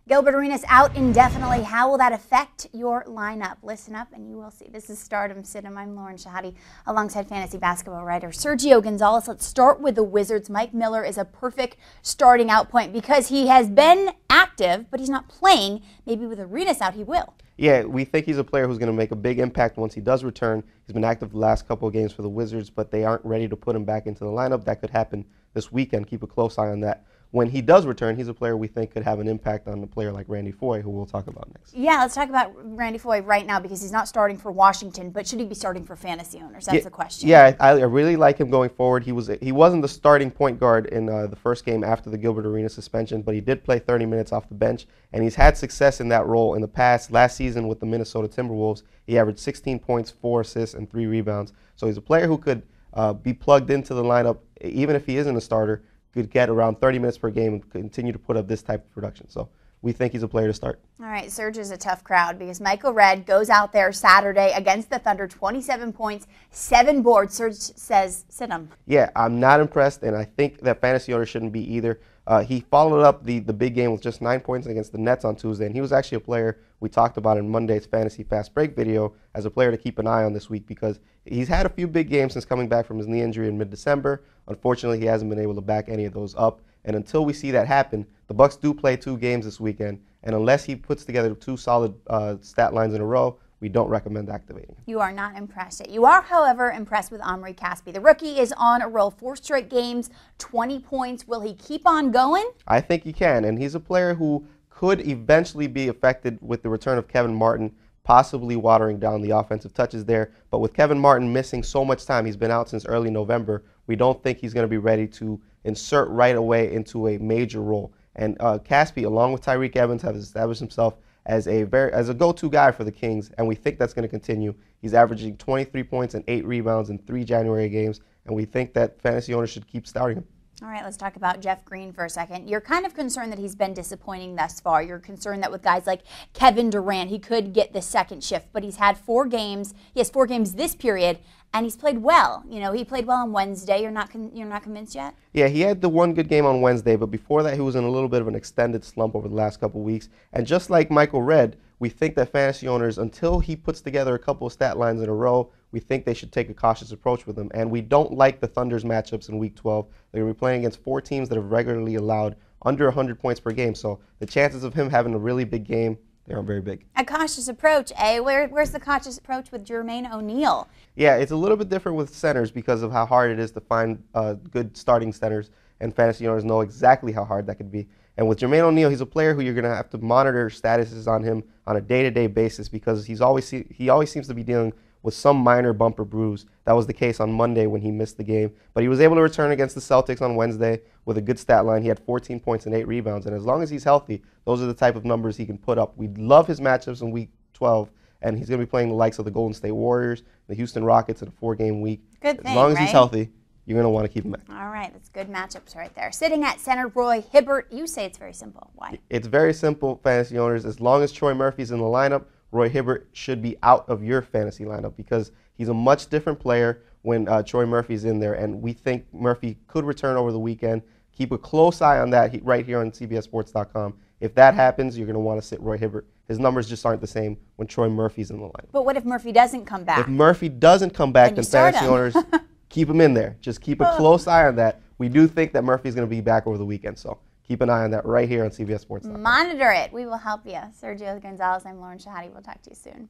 Gilbert Arenas out indefinitely. How will that affect your lineup? Listen up and you will see. This is Stardom Sit-em. I'm Shehadi alongside fantasy basketball writer Sergio Gonzalez. Let's start with the Wizards. Mike Miller is a perfect starting out point because he has been active, but he's not playing. Maybe with Arenas out, he will. Yeah, we think he's a player who's going to make a big impact once he does return. He's been active the last couple of games for the Wizards, but they aren't ready to put him back into the lineup. That could happen this weekend. Keep a close eye on that. When he does return, he's a player we think could have an impact on a player like Randy Foye, who we'll talk about next. Yeah, let's talk about Randy Foye right now because he's not starting for Washington, but should he be starting for fantasy owners? That's the question. Yeah, I really like him going forward. He wasn't the starting point guard in the first game after the Gilbert Arenas suspension, but he did play 30 minutes off the bench, and he's had success in that role in the past. Last season with the Minnesota Timberwolves, he averaged 16 points, 4 assists, and 3 rebounds. So he's a player who could be plugged into the lineup, even if he isn't a starter, could get around 30 minutes per game and continue to put up this type of production. So we think he's a player to start. All right, Serge is a tough crowd because Michael Redd goes out there Saturday against the Thunder, 27 points, 7 boards. Serge says, sit him. Yeah, I'm not impressed, and I think that fantasy owners shouldn't be either. He followed up the big game with just 9 points against the Nets on Tuesday, and he was actually a player we talked about in Monday's Fantasy Fast Break video as a player to keep an eye on this week because he's had a few big games since coming back from his knee injury in mid-December. Unfortunately, he hasn't been able to back any of those up, and until we see that happen, the Bucks do play 2 games this weekend, and unless he puts together 2 solid stat lines in a row, we don't recommend activating him. You are not impressed yet. You are, however, impressed with Omri Casspi. The rookie is on a roll, 4 straight games, 20 points. Will he keep on going? I think he can, and he's a player who could eventually be affected with the return of Kevin Martin, possibly watering down the offensive touches there. But with Kevin Martin missing so much time, he's been out since early November, we don't think he's going to be ready to insert right away into a major role. And Casspi, along with Tyreke Evans, have established himself as a go-to guy for the Kings, and we think that's going to continue. He's averaging 23 points and 8 rebounds in 3 January games, and we think that fantasy owners should keep starting him. All right, let's talk about Jeff Green for a second. You're kind of concerned that he's been disappointing thus far. You're concerned that with guys like Kevin Durant, he could get the second shift, but he's had 4 games. He has 4 games this period, and he's played well. You know, he played well on Wednesday. You're not convinced yet? Yeah, he had the one good game on Wednesday, but before that, he was in a little bit of an extended slump over the last couple of weeks. And just like Michael Redd, we think that fantasy owners, until he puts together a couple of stat lines in a row, we think they should take a cautious approach with him. And we don't like the Thunder's matchups in Week 12. They're going to be playing against 4 teams that have regularly allowed under 100 points per game. So the chances of him having a really big game, they aren't very big. A cautious approach, eh? Where's the cautious approach with Jermaine ONeal? Yeah, it's a little bit different with centers because of how hard it is to find good starting centers, and fantasy owners know exactly how hard that could be. And with Jermaine ONeal, he's a player who you're going to have to monitor statuses on him on a day-to-day basis because he always seems to be dealing with some minor bumper bruise. That was the case on Monday when he missed the game. But he was able to return against the Celtics on Wednesday with a good stat line. He had 14 points and 8 rebounds. And as long as he's healthy, those are the type of numbers he can put up. We love his matchups in Week 12, and he's going to be playing the likes of the Golden State Warriors, the Houston Rockets in a 4-game week. Good thing, as long as right? he's healthy, you're going to want to keep him back. All right, that's good matchups right there. Sitting at center, Roy Hibbert. You say it's very simple. Why? It's very simple, fantasy owners. As long as Troy Murphy's in the lineup, Roy Hibbert should be out of your fantasy lineup because he's a much different player when Troy Murphy's in there, and we think Murphy could return over the weekend. Keep a close eye on that right here on CBSSports.com. If that happens, you're going to want to sit Roy Hibbert. His numbers just aren't the same when Troy Murphy's in the lineup. But what if Murphy doesn't come back? If Murphy doesn't come back, then fantasy owners keep him in there. Just keep a close eye on that. We do think that Murphy's going to be back over the weekend, so keep an eye on that right here on CBSSports.com. Monitor it. We will help you. Sergio Gonzalez, I'm Shehadi. We'll talk to you soon.